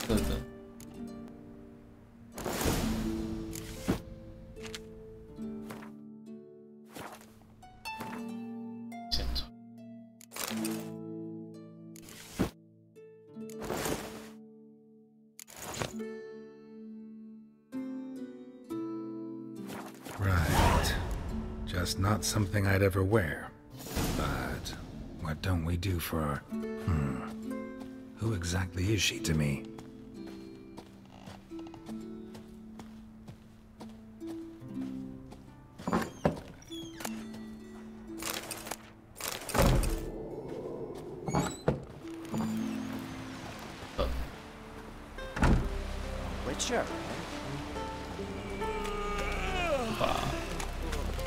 色的。现存。Right. Just not something I'd ever wear. But what don't we do for our... Who exactly is she to me? Witcher.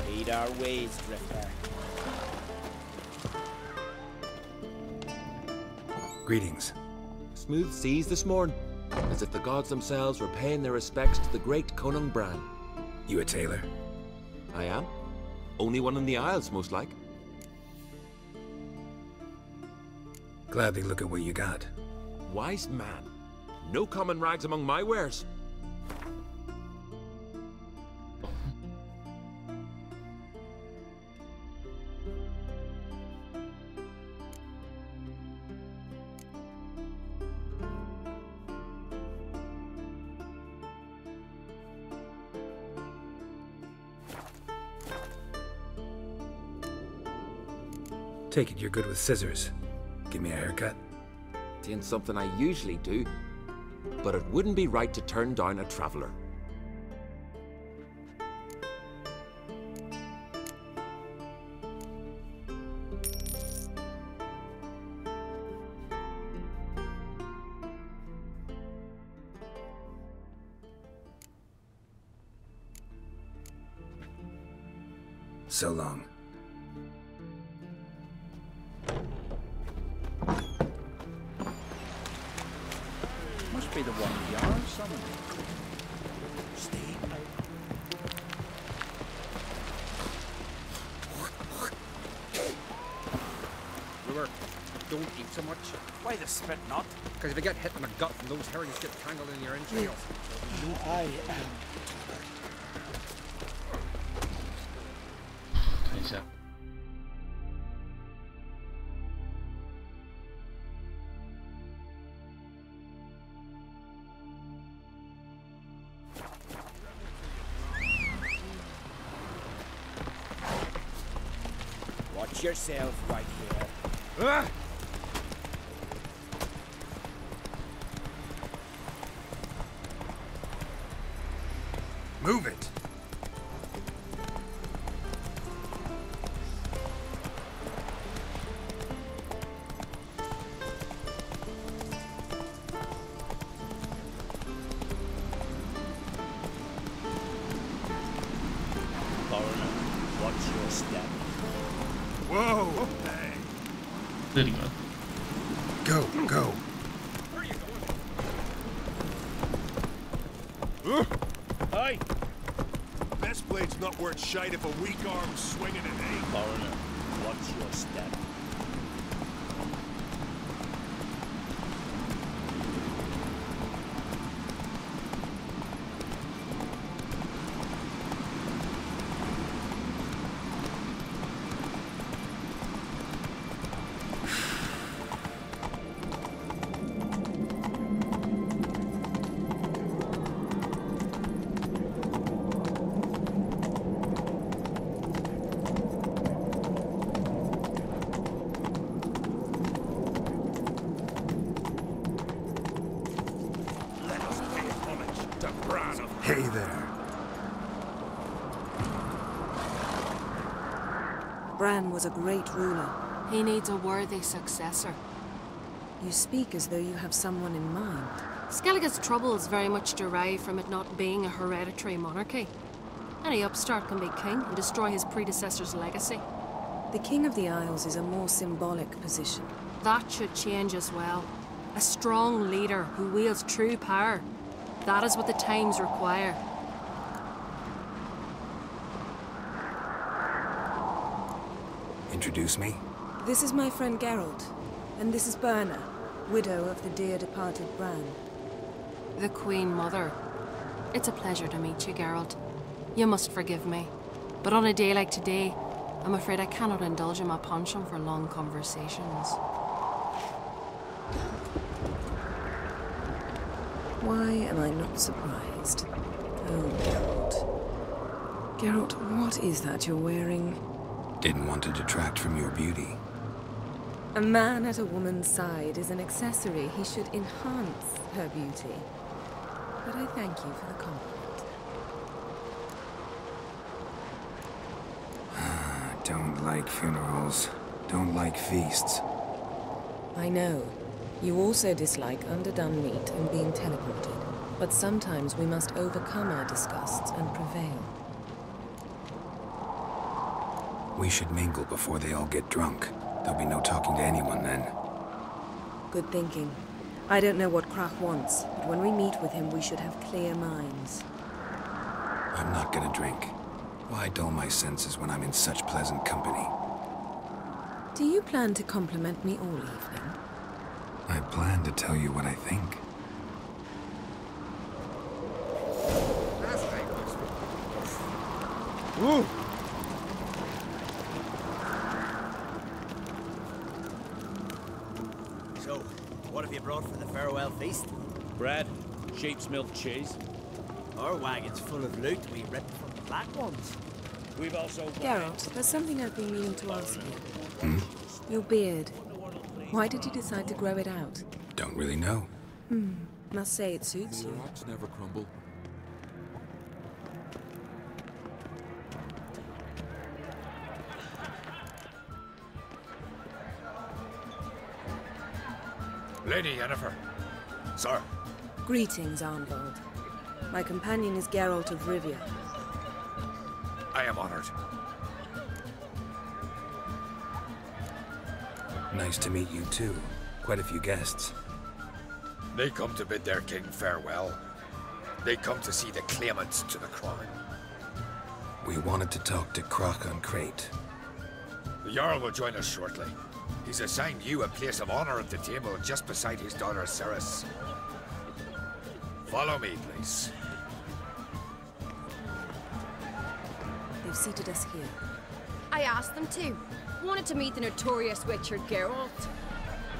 Lead our ways, Drifter. Greetings. Smooth seas this morn, as if the gods themselves were paying their respects to the great Conung Bran. You a tailor? I am. Only one in the Isles, most like. Gladly look at what you got. Wise man. No common rags among my wares. Take it you're good with scissors. Give me a haircut. Ain't something I usually do, but it wouldn't be right to turn down a traveler. So long. Must be the one we are summoning. Stay. Brewer, don't eat so much. Why the spit not? Because if you get hit in the gut, and those herrings get tangled in your entrails. I am. 看一下。Watch yourself right here. Ah! Move it! Foreigner, watch your step. Whoa! Hey. 这里吗？ Go, go! Hey! Best blade's not worth shite if a weak arm's swinging it, eh? Foreigner, watch your step. Hey there. Bran was a great ruler. He needs a worthy successor. You speak as though you have someone in mind. Skellige's troubles very much derive from it not being a hereditary monarchy. Any upstart can be king and destroy his predecessor's legacy. The King of the Isles is a more symbolic position. That should change as well. A strong leader who wields true power. That is what the times require. Introduce me. This is my friend Geralt, and this is Berna, widow of the dear departed Bran. The Queen Mother. It's a pleasure to meet you, Geralt. You must forgive me, but on a day like today, I'm afraid I cannot indulge in my penchant for long conversations. Why am I not surprised? Oh, Geralt. Geralt, what is that you're wearing? Didn't want to detract from your beauty. A man at a woman's side is an accessory. He should enhance her beauty. But I thank you for the compliment. Don't like funerals. Don't like feasts. I know. You also dislike underdone meat and being teleported. But sometimes we must overcome our disgusts and prevail. We should mingle before they all get drunk. There'll be no talking to anyone then. Good thinking. I don't know what Krach wants, but when we meet with him, we should have clear minds. I'm not gonna drink. Why dull my senses when I'm in such pleasant company? Do you plan to compliment me all evening? I plan to tell you what I think. Ooh! So, what have you brought for the farewell feast? Bread, sheep's milk cheese. Our wagon's full of loot we ripped from the black ones. We've also... Geralt, there's something I've been meaning to ask you. Your beard. Why did you decide to grow it out? Don't really know. Must say it suits you. Rocks never crumble. Lady Yennefer. Sir. Greetings, Arnvald. My companion is Geralt of Rivia. I am honored. Nice to meet you too. Quite a few guests. They come to bid their king farewell. They come to see the claimants to the crown. We wanted to talk to Krach on Crate. The Jarl will join us shortly. He's assigned you a place of honor at the table just beside his daughter Ceres. Follow me, please. They've seated us here. I asked them to. Wanted to meet the notorious Witcher Geralt.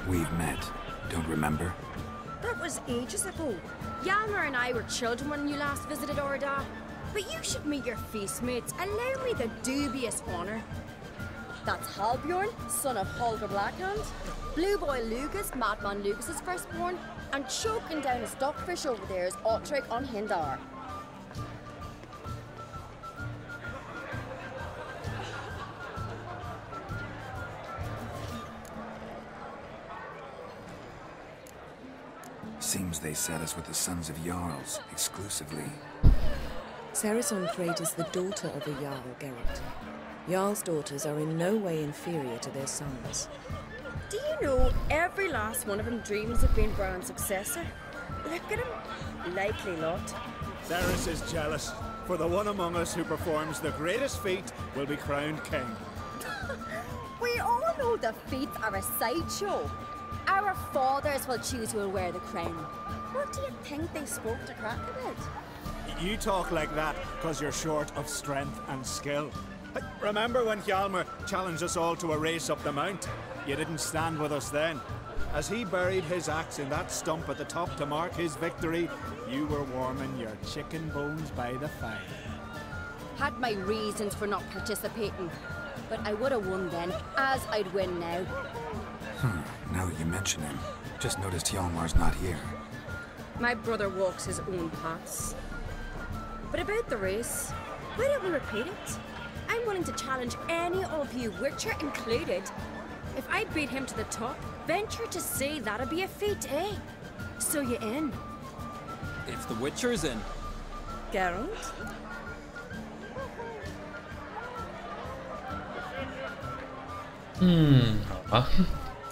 We've met. Don't remember? That was ages ago. Yalmer and I were children when you last visited Orda. But you should meet your feast mates. Allow me the dubious honor. That's Halbjorn, son of Holger Blackhand. Blue Boy Lugas, Madman Lugas's firstborn. And choking down a stockfish over there is Otric on Hindar. Seems they set us with the sons of Jarls, exclusively. Ceres on Crate is the daughter of a Jarl, Geralt. Jarl's daughters are in no way inferior to their sons. Do you know every last one of them dreams of being Brown's successor? Look at him. Likely lot. Ceres is jealous, for the one among us who performs the greatest feat will be crowned king. We all know the feats are a sideshow. Our fathers will choose who will wear the crown. What do you think they spoke to Krach about? You talk like that because you're short of strength and skill. Remember when Hjalmar challenged us all to a race up the mount? You didn't stand with us then. As he buried his axe in that stump at the top to mark his victory, you were warming your chicken bones by the fire. Had my reasons for not participating, but I would have won then, as I'd win now. Now that you mention him, just noticed Hjalmar's not here. My brother walks his own paths. But about the race, why don't we repeat it? I'm willing to challenge any of you, Witcher included. If I beat him to the top, venture to say that'd be a feat, eh? So you in? If the Witcher's in. Geralt?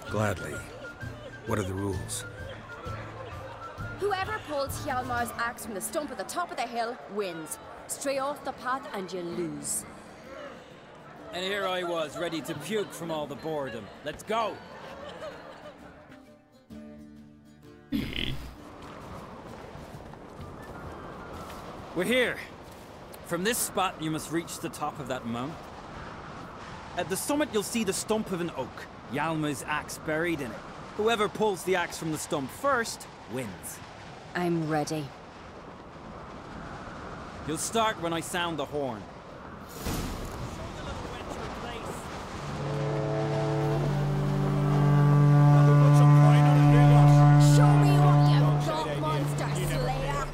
Gladly. What are the rules? Whoever pulls Hjalmar's axe from the stump at the top of the hill wins. Stray off the path and you lose. And here I was, ready to puke from all the boredom. Let's go! We're here. From this spot, you must reach the top of that mount. At the summit, you'll see the stump of an oak. Yalma's axe buried in it. Whoever pulls the axe from the stump first, wins. I'm ready. You'll start when I sound the horn. Show me what you've got, monster slayer!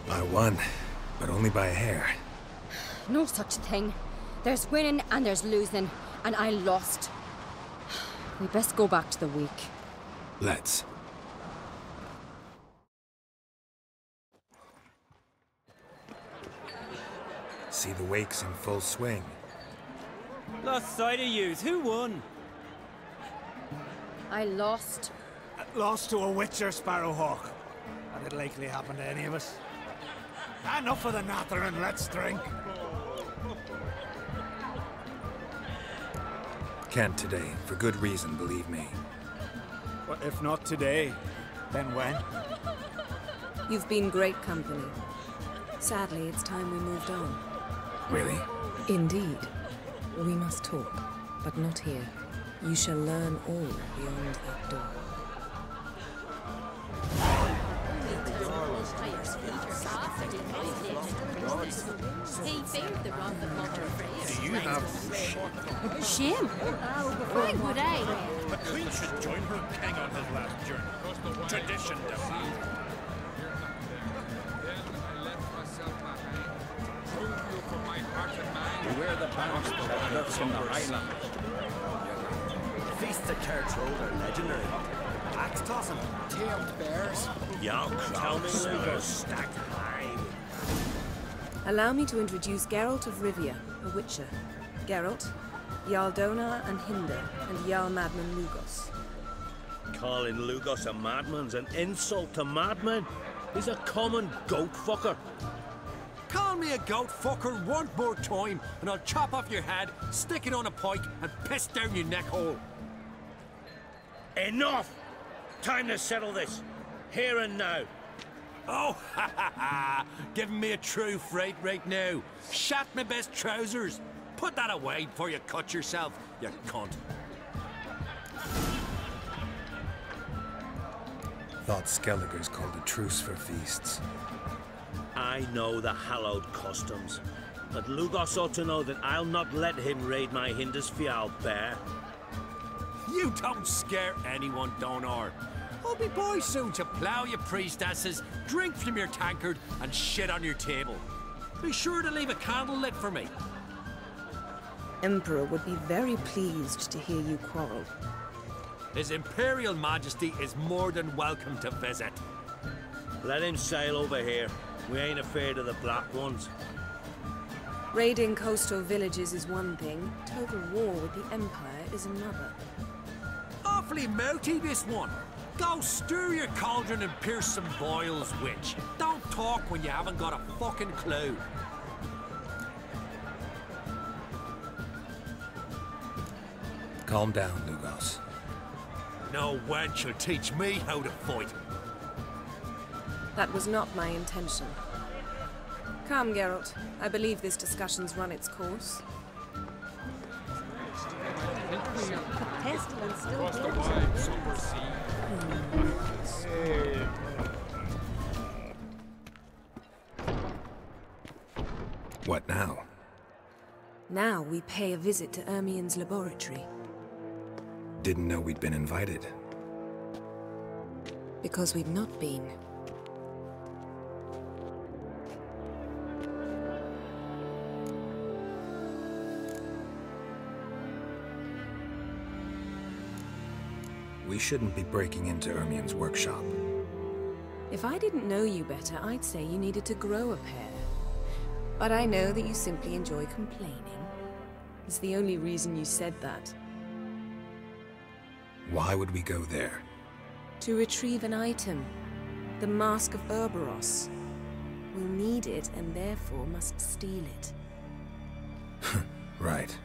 I won, but only by a hair. No such thing. There's winning and there's losing, and I lost. We best go back to the week. Let's. See the wakes in full swing. Lost sight of yous. Who won? I lost. Lost to a witcher, Sparrowhawk. That'd likely happen to any of us. Enough of the nattering, let's drink. Can't today, for good reason, believe me. Well, if not today, then when? You've been great company. Sadly, it's time we moved on. Really? Indeed. We must talk, but not here. You shall learn all beyond that door. Do you have Shame? Why would I? A queen should join her king on his last journey. Tradition demands. Beware the bounce that lurks from the highland. Feasts at Carthold are legendary. Axe tossing, tailed bears. Young crowds stacked high. Allow me to introduce Geralt of Rivia, a witcher. Geralt, Jarl Donar and Hinder, and Jarl Madman Lugos. Calling Lugos a madman's an insult to madmen. He's a common goat fucker. Call me a goat fucker one more time, and I'll chop off your head, stick it on a pike, and piss down your neck hole. Enough! Time to settle this. Here and now. Oh, ha ha ha! Giving me a true fright right now. Shat my best trousers. Put that away before you cut yourself, you cunt. Thought Skelliger's called a truce for feasts. I know the hallowed customs, but Lugos ought to know that I'll not let him raid my Hindisfial bear. You don't scare anyone, Donar. I'll be boy soon to plough your priestesses, drink from your tankard, and shit on your table. Be sure to leave a candle lit for me. Emperor would be very pleased to hear you quarrel. His Imperial Majesty is more than welcome to visit. Let him sail over here. We ain't afraid of the Black Ones. Raiding coastal villages is one thing. Total war with the Empire is another. Awfully mouty, this one. Go stir your cauldron and pierce some boils, witch. Don't talk when you haven't got a fucking clue. Calm down, Lugos. No wench will teach me how to fight. That was not my intention. Come, Geralt. I believe this discussion's run its course. Pestilence still What now? Now we pay a visit to Ermien's laboratory. Didn't know we'd been invited. Because we've not been. We shouldn't be breaking into Ermien's workshop. If I didn't know you better, I'd say you needed to grow a pair. But I know that you simply enjoy complaining. It's the only reason you said that. Why would we go there? To retrieve an item. The Mask of Ouroboros. We'll need it and therefore must steal it. Right.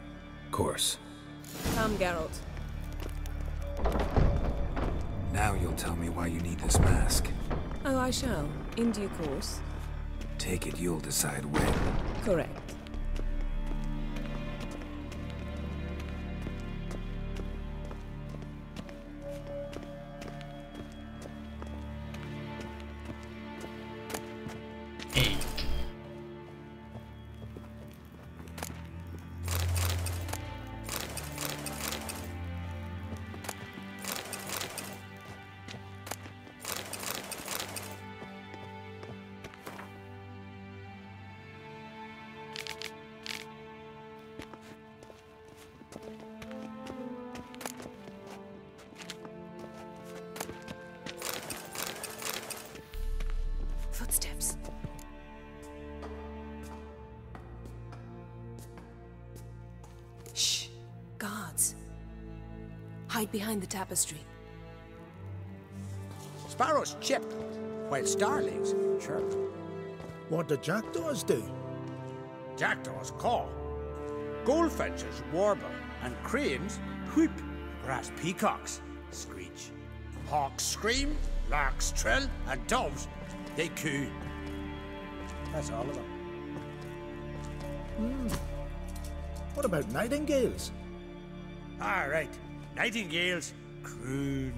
Of course. Come, Geralt. Now you'll tell me why you need this mask. Oh, I shall. In due course. Take it you'll decide when. Correct. Footsteps. Shh. Guards. Hide behind the tapestry. Sparrows chip, while starlings chirp. What do jackdaws do? Jackdaws caw. Goldfinches warble, and cranes whoop, whereas peacocks screech. Hawks scream, larks trill, and doves, they coo. That's all of them. What about nightingales? All right, nightingales croon.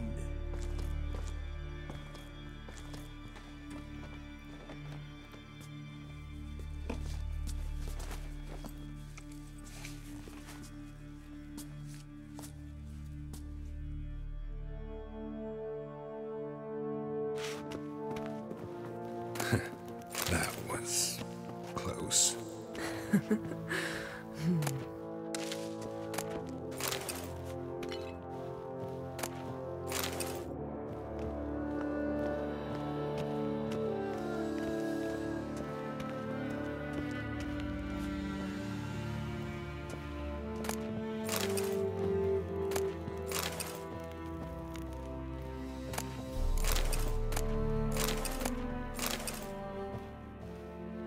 That was close.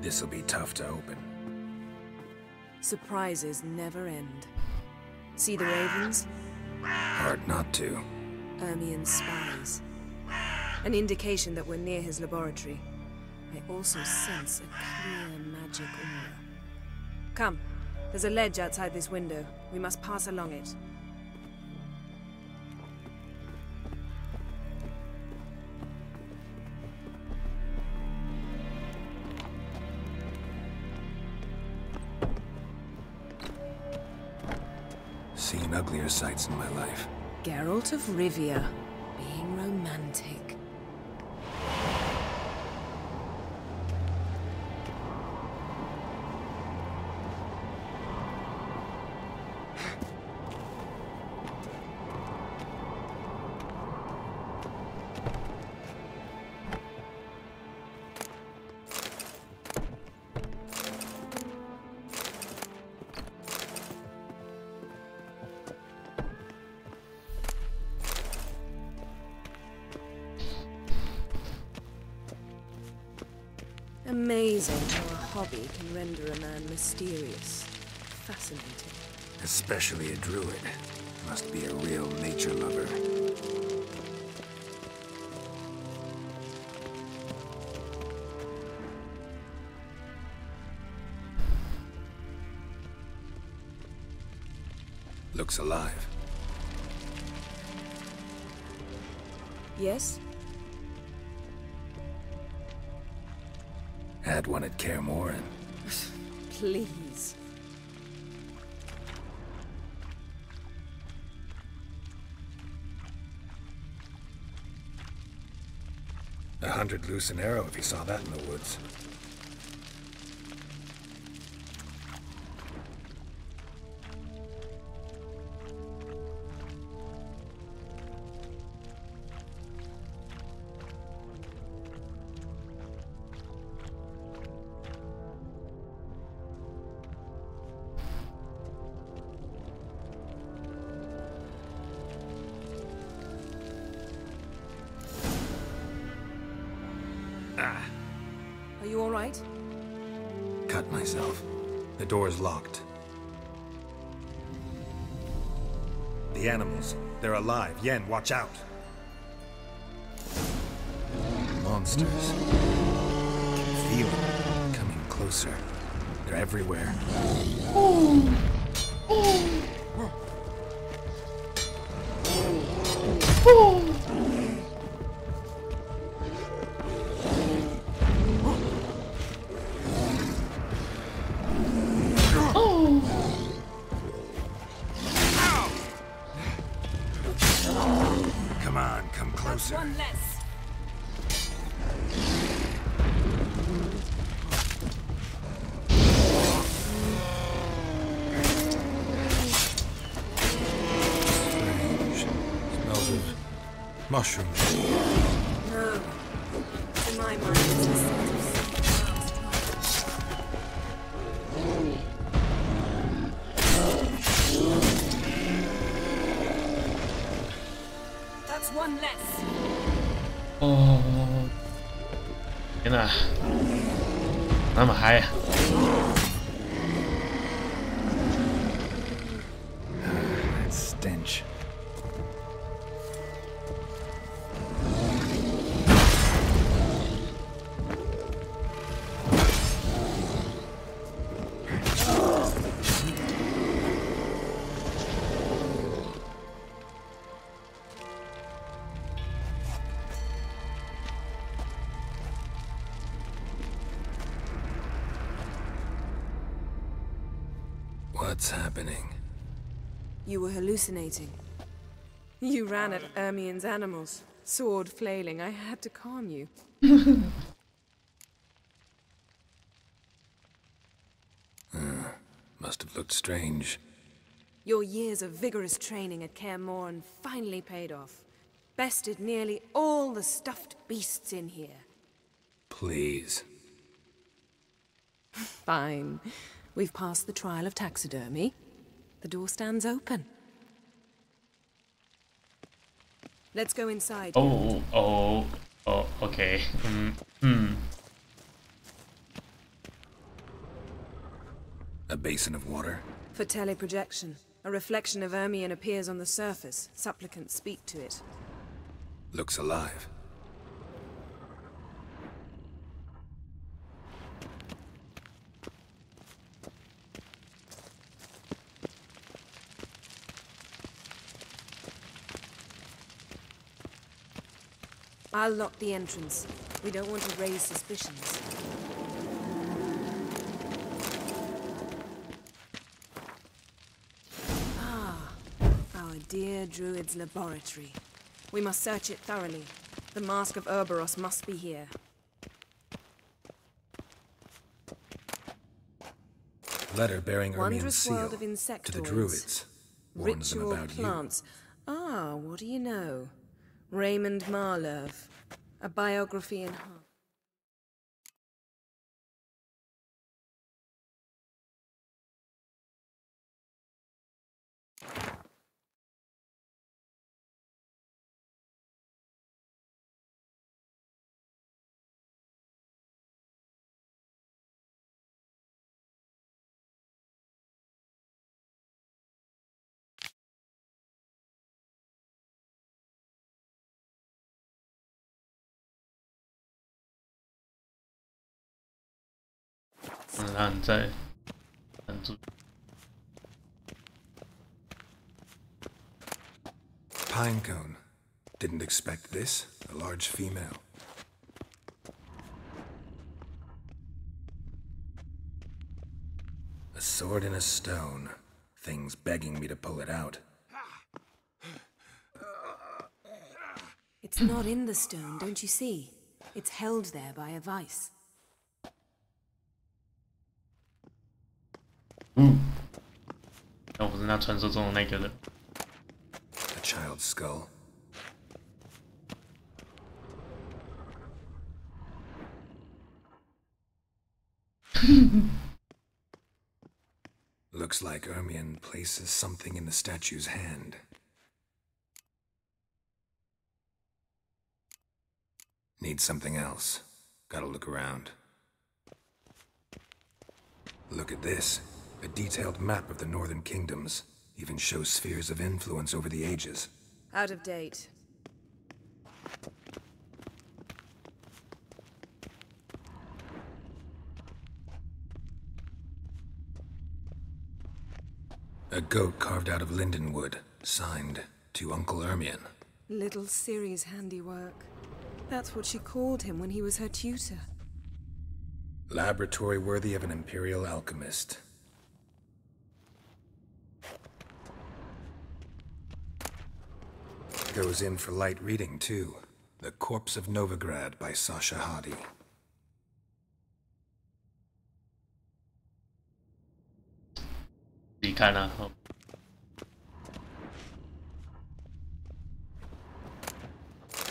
This'll be tough to open. Surprises never end. See the ravens? Hard not to. Ermien's spies. An indication that we're near his laboratory. I also sense a clear magic aura. Come, there's a ledge outside this window. We must pass along it. Seen uglier sights in my life. Geralt of Rivia, being romantic. Amazing how a hobby can render a man mysterious. Fascinating. Especially a druid. Must be a real nature lover. Looks alive. Yes? Had one at Kaer Morhen. Please. $100 loose an arrow if you saw that in the woods. Are you all right? Cut myself. The door's locked. The animals. They're alive. Yen, watch out. Monsters. Feel them coming closer. They're everywhere. Come on, come closer. One less. Strange. Smells of mushrooms. No. To my mind, it's a scent of That's one less. 哦，天哪，那么嗨啊！ That stench. What's happening? You were hallucinating. You ran at Ermien's animals, sword flailing. I had to calm you. Must have looked strange. Your years of vigorous training at Kaer Morhen finally paid off. Bested nearly all the stuffed beasts in here. Please. Fine. We've passed the trial of taxidermy. The door stands open. Let's go inside. Oh, okay. A basin of water? For teleprojection. A reflection of Ermien appears on the surface. Supplicants speak to it. Looks alive. I'll lock the entrance. We don't want to raise suspicions. Ah, our dear druid's laboratory. We must search it thoroughly. The Mask of Ouroboros must be here. Letter bearing Ermien's Wondrous seal world of to the insectoids. druids. Warns them Ritual about plants. Ah, what do you know? Raymond Marlev. A biography in half. Pinecone. Didn't expect this. A large female. A sword in a stone. Thing's begging me to pull it out. It's not in the stone, don't you see? It's held there by a vice. 那不是那传说中的那个人。A child's skull. Looks like Ermion places something in the statue's hand. Need something else. Gotta look around. Look at this. A detailed map of the northern kingdoms. Even shows spheres of influence over the ages. Out of date. A goat carved out of linden wood. Signed, to Uncle Ermion. Little Ciri's handiwork. That's what she called him when he was her tutor. Laboratory worthy of an imperial alchemist. Goes in for light reading, too. The Corpse of Novigrad by Sasha Hadi.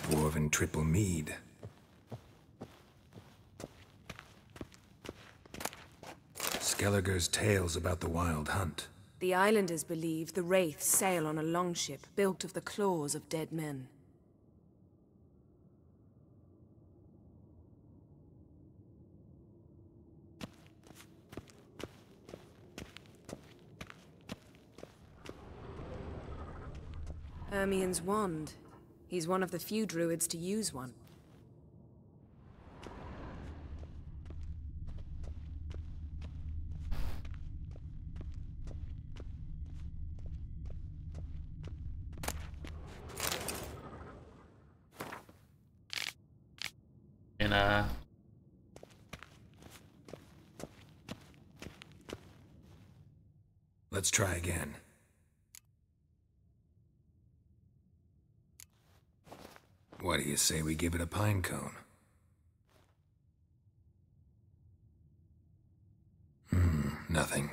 Dwarven triple mead. Skelliger's tales about the wild hunt. The islanders believe the wraiths sail on a longship built of the claws of dead men. Ermion's wand. He's one of the few druids to use one. Let's try again. What do you say we give it a pine cone? Nothing.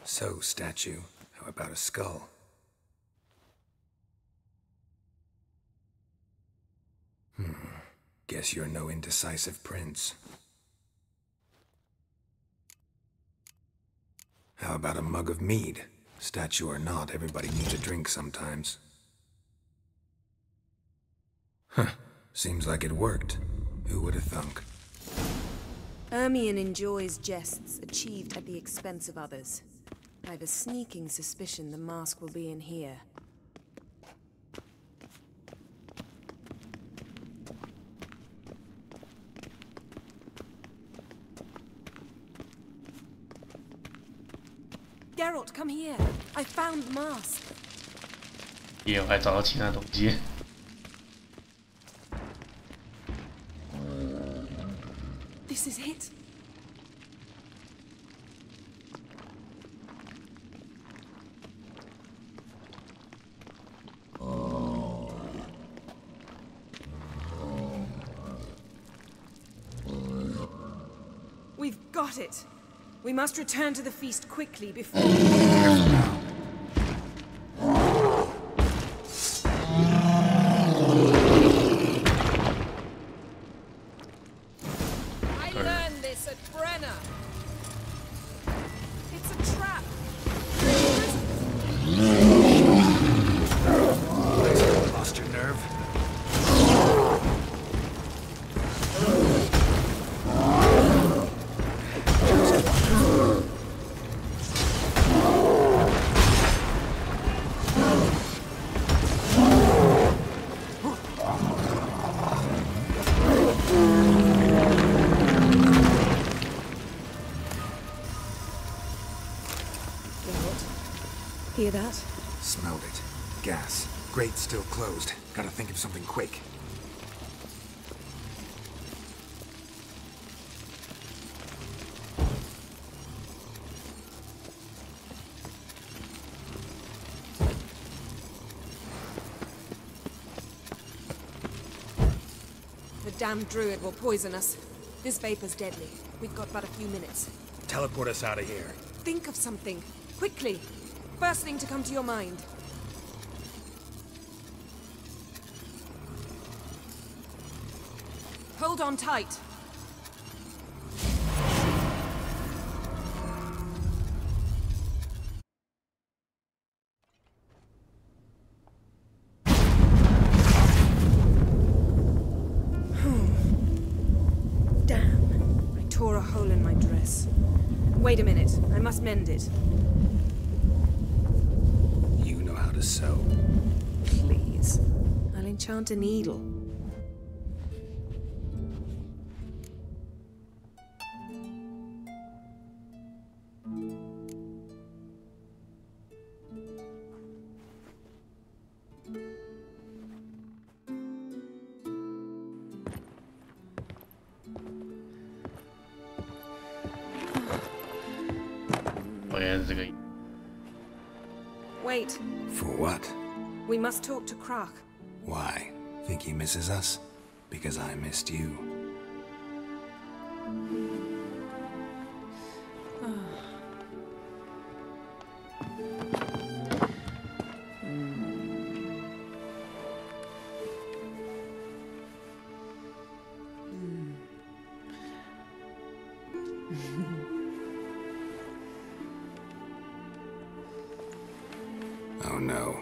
So, statue, how about a skull? Guess you're no indecisive prince. How about a mug of mead? Statue or not, everybody needs a drink sometimes. Huh. Seems like it worked. Who would have thunk? Ermion enjoys jests achieved at the expense of others. I've a sneaking suspicion the mask will be in here. Geralt, come here. I found the mask. 也我还找到其他东西。This is it. We've got it. We must return to the feast quickly before... I learned this at Brenna. It's a trap. Lost your nerve? Hear that? Smelled it. Gas. Grate still closed. Gotta think of something quick. The damned druid will poison us. This vapor's deadly. We've got but a few minutes. Teleport us out of here. Think of something. Quickly. First thing to come to your mind. Hold on tight. Damn. I tore a hole in my dress. Wait a minute. I must mend it. You know how to sew. Please. I'll enchant a needle. Wait. For what? We must talk to Krak. Why? Think he misses us? Because I missed you. Oh no.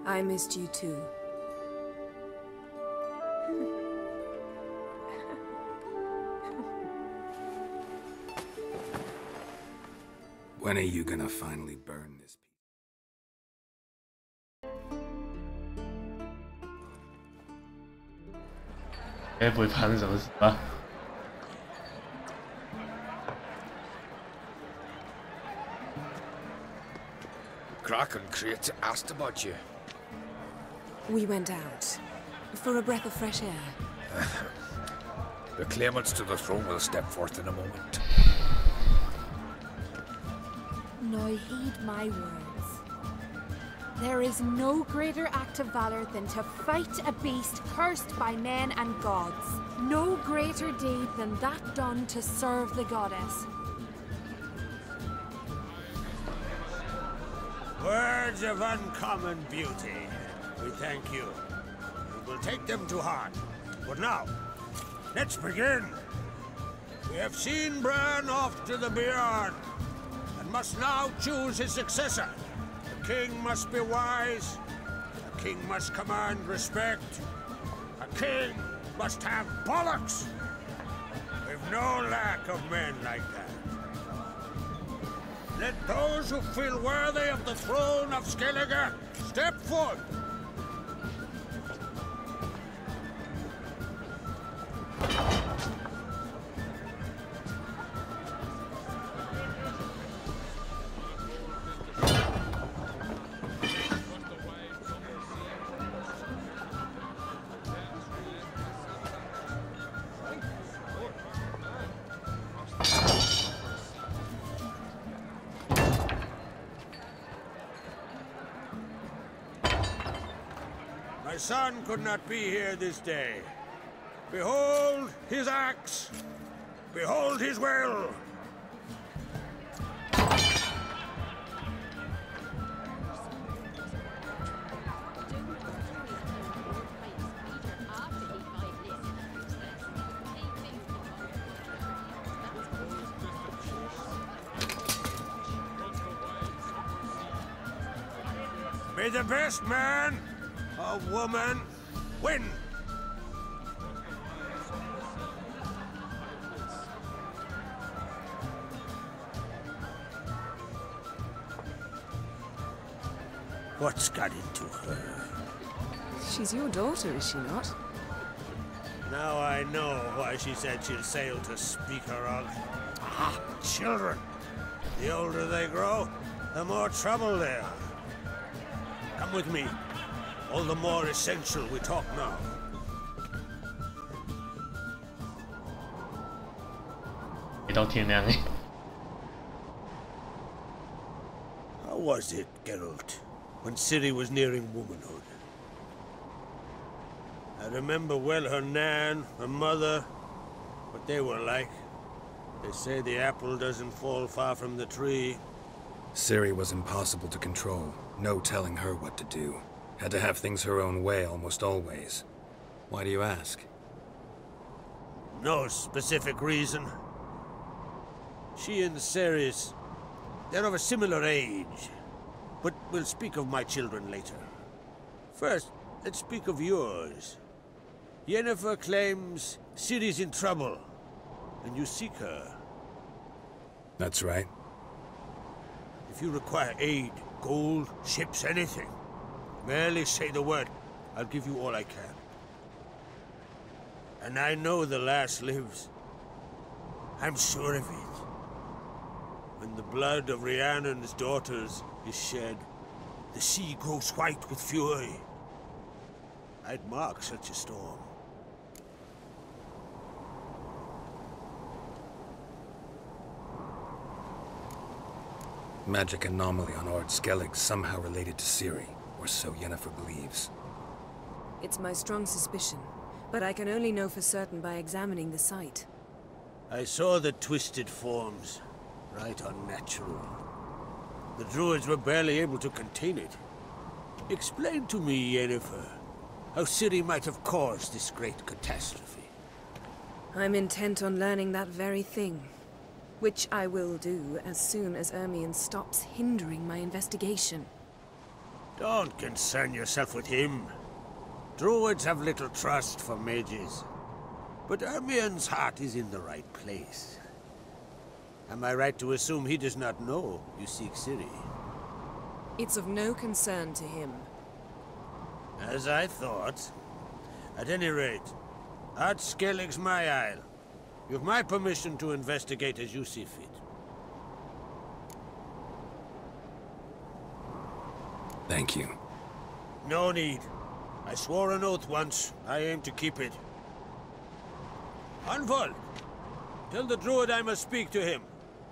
I missed you too. When are you gonna finally burn this piece?不会发生什么事吧？ Kraken Crate asked about you. We went out. For a breath of fresh air. The claimants to the throne will step forth in a moment. Now heed my words. There is no greater act of valor than to fight a beast cursed by men and gods. No greater deed than that done to serve the goddess. Words of uncommon beauty. We thank you. We will take them to heart. But now, let's begin. We have seen Bran off to the Beyond, and must now choose his successor. The king must be wise. The king must command respect. A king must have bollocks. We've no lack of men like that. Let those who feel worthy of the throne of Skellige step forth. My son could not be here this day. Behold his axe. Behold his will. May the best man or woman win. What's got into her? She's your daughter, is she not? Now I know why she said she'll sail to speak her of. Ah, children. The older they grow, the more trouble they are. Come with me. All the more essential we talk now. 没到天亮哎。How was it, Geralt, when Ciri was nearing womanhood? I remember well her nan, her mother, what they were like. They say the apple doesn't fall far from the tree. Ciri was impossible to control. No telling her what to do. Had to have things her own way almost always. Why do you ask? No specific reason. She and Ceres, they're of a similar age. But we'll speak of my children later. First, let's speak of yours. Yennefer claims Ciri's in trouble, and you seek her. That's right. If you require aid, gold, ships, anything, merely say the word. I'll give you all I can. And I know the lass lives. I'm sure of it. When the blood of Rhiannon's daughters is shed, the sea grows white with fury. I'd mark such a storm. Magic anomaly on Ord Skellig somehow related to Ciri, or so Yennefer believes. It's my strong suspicion, but I can only know for certain by examining the site. I saw the twisted forms. Right unnatural. The druids were barely able to contain it. Explain to me, Yennefer, how Ciri might have caused this great catastrophe. I'm intent on learning that very thing. Which I will do as soon as Ermion stops hindering my investigation. Don't concern yourself with him. Druids have little trust for mages. But Ermion's heart is in the right place. Am I right to assume he does not know you seek Ciri? It's of no concern to him. As I thought. At any rate, Ard Skellig's my isle. You have my permission to investigate as you see fit. Thank you. No need. I swore an oath once. I aim to keep it. Anvald! Tell the druid I must speak to him.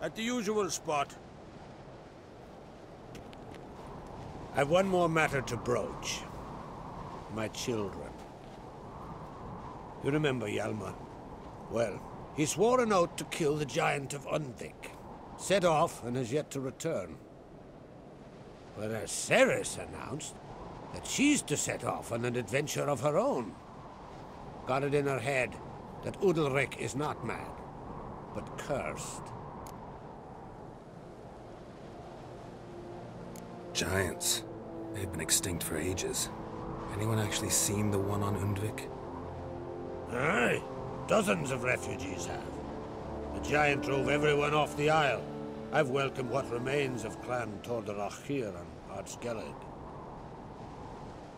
At the usual spot. I've one more matter to broach. My children. You remember Hjalmar? Well, he swore an oath to kill the Giant of Undvik. Set off and has yet to return. Whereas Ceres announced that she's to set off on an adventure of her own. Got it in her head that Udalric is not mad, but cursed. Giants. They've been extinct for ages. Anyone actually seen the one on Undvik? Aye. Dozens of refugees have. The giant drove everyone off the isle. I've welcomed what remains of Clan Tordarach here on Ard Skellig.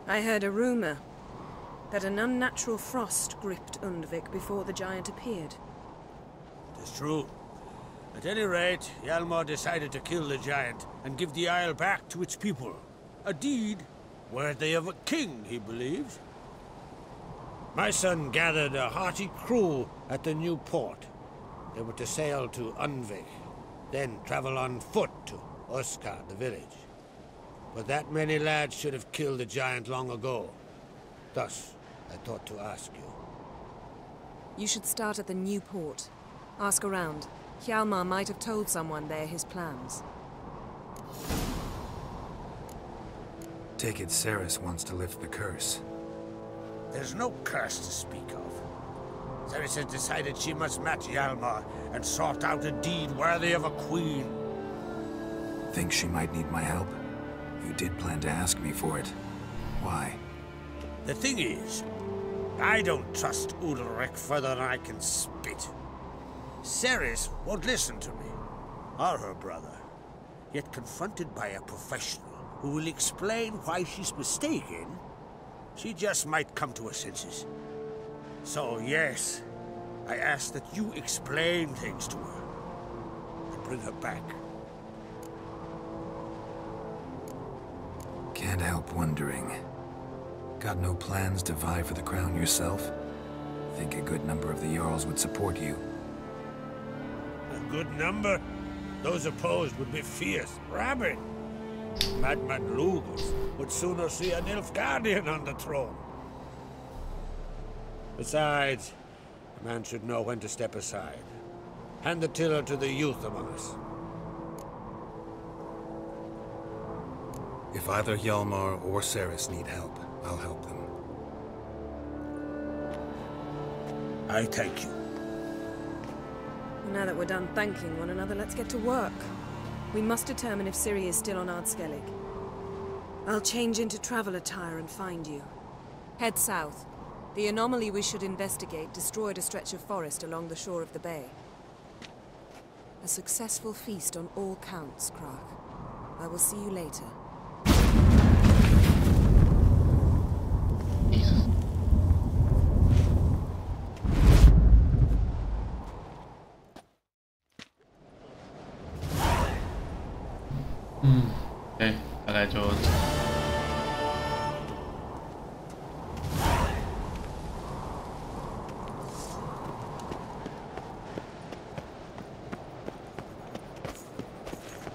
I heard a rumor that an unnatural frost gripped Undvik before the giant appeared. It is true. At any rate, Hjalmar decided to kill the giant and give the isle back to its people. A deed worthy of a king, he believes. My son gathered a hearty crew at the new port. They were to sail to Undvik, then travel on foot to Oskar, the village. But that many lads should have killed the giant long ago. Thus, I thought to ask you. You should start at the new port. Ask around. Hjalmar might have told someone there his plans. Take it Ceres wants to lift the curse. There's no curse to speak of. Ceres has decided she must match Hjalmar and sort out a deed worthy of a queen. Think she might need my help? You did plan to ask me for it. Why? The thing is, I don't trust Udalric further than I can spit. Ceres won't listen to me, or her brother. Yet confronted by a professional who will explain why she's mistaken, she just might come to her senses. So yes, I ask that you explain things to her and bring her back. Can't help wondering. Got no plans to vie for the crown yourself? Think a good number of the Jarls would support you. A good number? Those opposed would be fierce, rabid. Madman Lugus would sooner see an Nilfgaardian on the throne. Besides, a man should know when to step aside. Hand the tiller to the youth among us. If either Hjalmar or Cerys need help, I'll help them. I thank you. Well, now that we're done thanking one another, let's get to work. We must determine if Ciri is still on Ardskellig. I'll change into travel attire and find you. Head south. The anomaly we should investigate destroyed a stretch of forest along the shore of the bay. A successful feast on all counts, Krach. I will see you later. Okay, 大概就。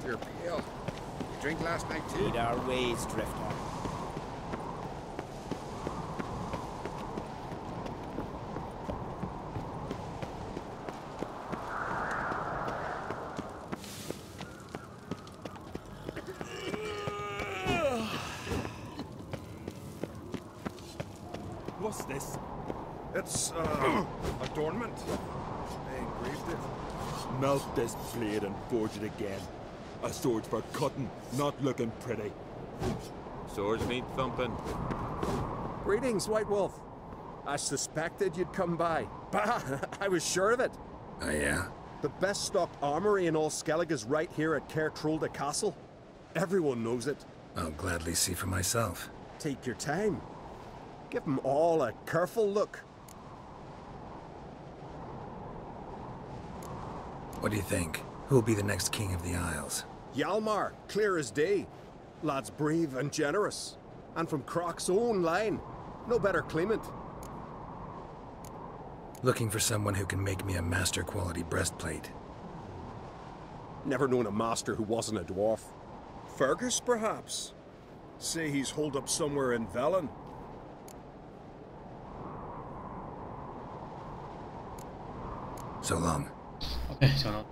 You're pale. You drink last night too? Need our ways, Drifter. What's this? It's, adornment. They engraved it. Melt this blade and forge it again. A sword for cutting, not looking pretty. Swords need thumping. Greetings, White Wolf. I suspected you'd come by. Bah! I was sure of it. Oh, yeah? The best stocked armory in all Skellig is right here at Caer Trolde Castle. Everyone knows it. I'll gladly see for myself. Take your time. Give them all a careful look. What do you think? Who'll be the next king of the Isles? Hjalmar, clear as day. Lad's brave and generous. And from Croc's own line. No better claimant. Looking for someone who can make me a master-quality breastplate. Never known a master who wasn't a dwarf. Fergus, perhaps? Say he's holed up somewhere in Velen. So long. OK，想到。